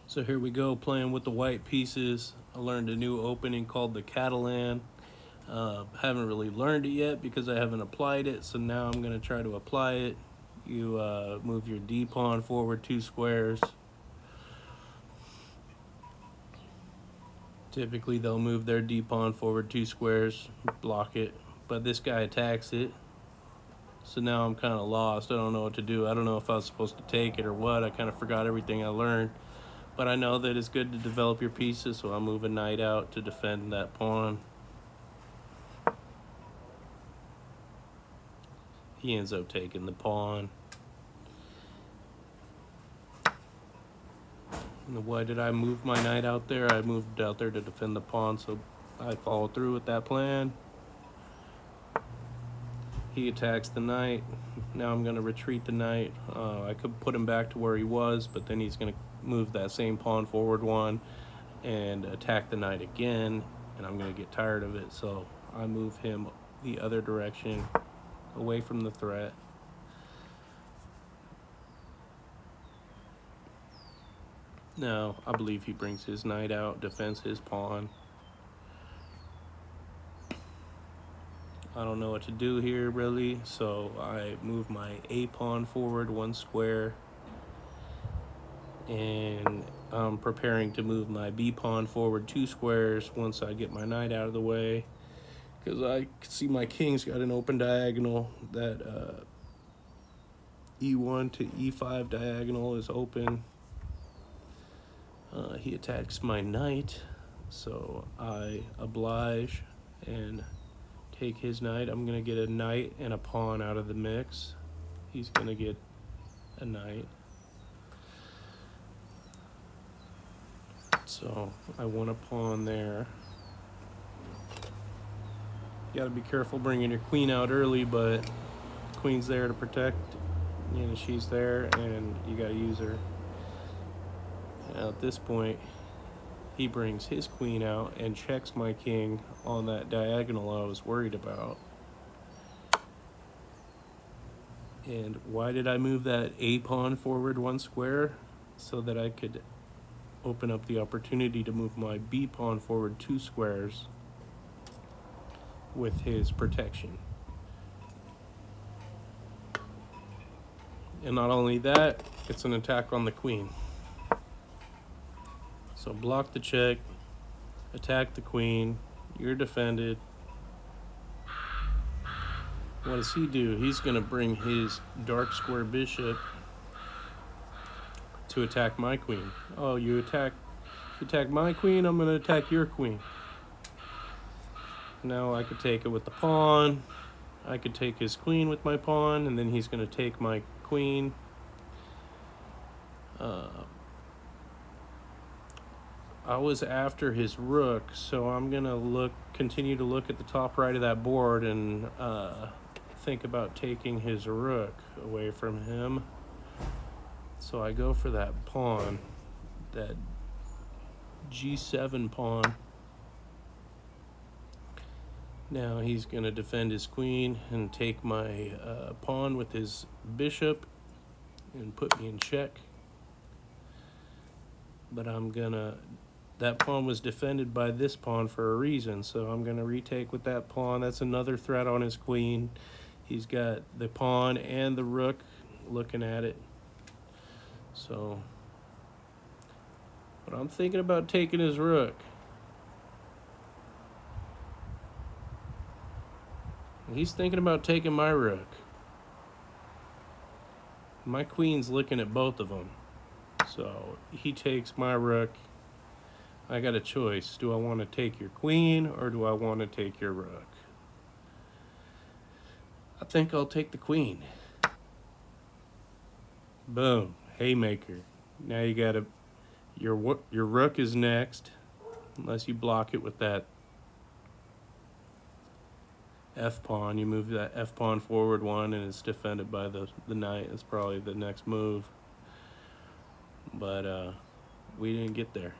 So here we go, playing with the white pieces. I learned a new opening called the Catalan. Haven't really learned it yet because I haven't applied it, so now I'm going to try to apply it. You move your D pawn forward 2 squares. Typically they'll move their D pawn forward 2 squares, block it, but this guy attacks it. So now I'm kind of lost. I don't know what to do. I don't know if I was supposed to take it or what. I kind of forgot everything I learned. But I know that it's good to develop your pieces, so I'll move a knight out to defend that pawn. He ends up taking the pawn. And why did I move my knight out there? I moved out there to defend the pawn, so I followed through with that plan. He attacks the knight. Now I'm going to retreat the knight. I could put him back to where he was, but then he's going to move that same pawn forward 1 and attack the knight again, and I'm going to get tired of it, so I move him the other direction, away from the threat. Now, I believe he brings his knight out, defends his pawn. I don't know what to do here, really, so I move my A pawn forward 1 square, and I'm preparing to move my B pawn forward 2 squares once I get my knight out of the way, because I see my king's got an open diagonal. That E1 to E5 diagonal is open. He attacks my knight, so I oblige and take his knight. I'm going to get a knight and a pawn out of the mix. He's going to get a knight. So I won a pawn there. You got to be careful bringing your queen out early, but the queen's there to protect. You know, she's there, and you got to use her. Now at this point, he brings his queen out and checks my king on that diagonal I was worried about. And why did I move that A pawn forward 1 square? So that I could open up the opportunity to move my B pawn forward 2 squares with his protection. And not only that, it's an attack on the queen. So block the check, attack the queen, you're defended. What does he do? He's going to bring his dark square bishop to attack my queen. Oh, you attack my queen, I'm going to attack your queen. Now I could take it with the pawn. I could take his queen with my pawn, and then he's going to take my queen. I was after his rook, so I'm going to continue to look at the top right of that board and think about taking his rook away from him. So I go for that pawn, that G7 pawn. Now he's going to defend his queen and take my pawn with his bishop and put me in check. But that pawn was defended by this pawn for a reason, so I'm going to retake with that pawn. That's another threat on his queen. He's got the pawn and the rook looking at it. So, but I'm thinking about taking his rook. He's thinking about taking my rook. My queen's looking at both of them. So he takes my rook. I got a choice. Do I want to take your queen or do I want to take your rook? I think I'll take the queen. Boom. Haymaker. Now you got your rook is next, unless you block it with that F pawn. You move that F pawn forward 1 and it's defended by the knight. That's probably the next move. But we didn't get there.